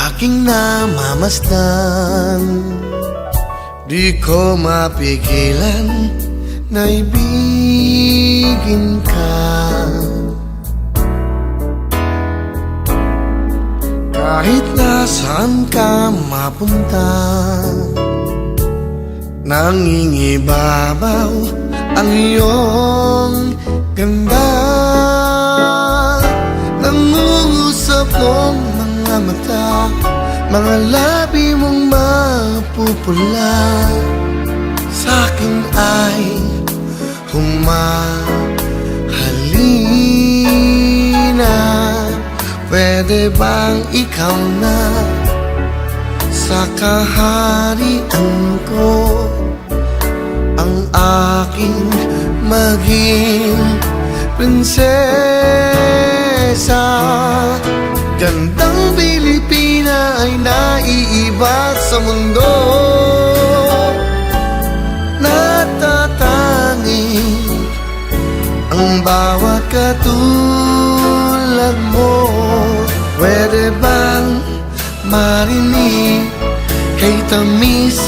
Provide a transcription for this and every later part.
aking namamasdan. Di ko mapigilan na ibigin ka. Kahit nasaan ka mapunta, nangingibabaw ang iyong ganda. Nangungusap mong mga mata, mga labi mong mapupula, sa'kin ay humahalina. Pwede bang ikaw na sa kaharian ko ang aking maging prinsesa? Gandang Pilipina ay naiiba sa mundo, natatanging ang bawat katulad mo. Pwede bang marinig kay tamis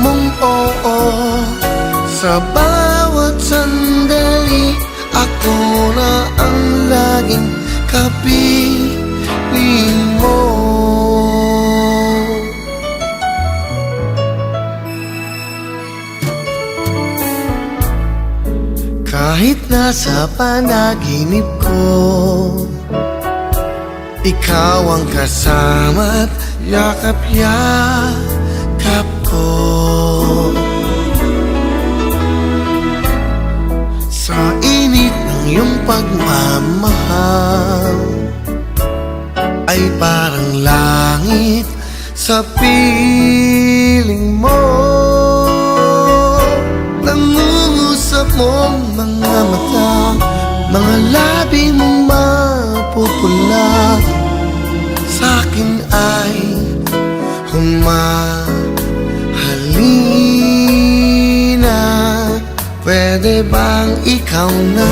mong oo? Sa bawat sandali, ako na ang laging kapiling mo. Kahit nasa panaginip ko, ikaw ang kasama't yakap-yakap ko. Sa init ng iyong pagmamahal ay parang langit sa piling mo. Nangungusap mong mga mata, mga labi mong mapupula, sa'kin ay humahalina. Pwede bang ikaw na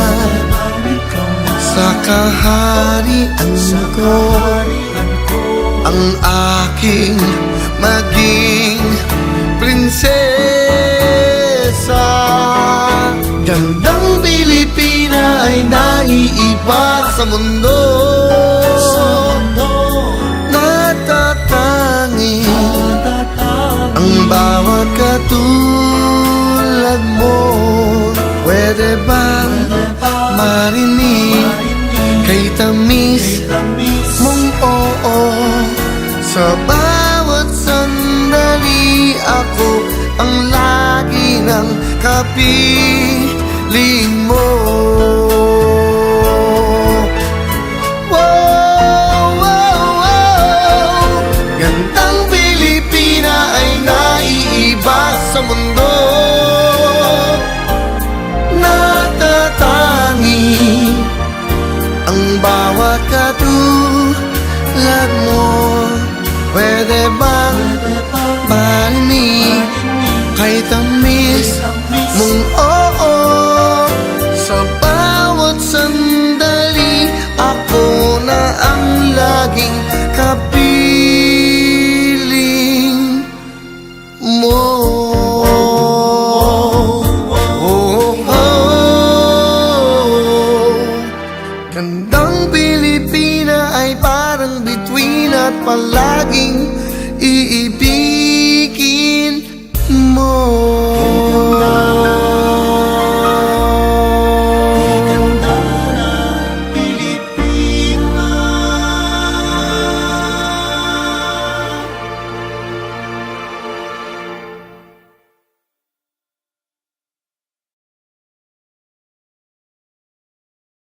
sa kaharian ko ang aking maging prinsesa? Gandang Pilipina ay naiiba sa mundo, natatanging ang bawat katulad mo. Pwede bang marinig kay tamis mong oo? Sa bawat sandali, ako ang lagi ng kapiling mo. Wow, wow, wow. Gandang Pilipina ay naiiba sa mundo, natatanging ang bawat katulad mo. Pwede bang marinig kay tamis mong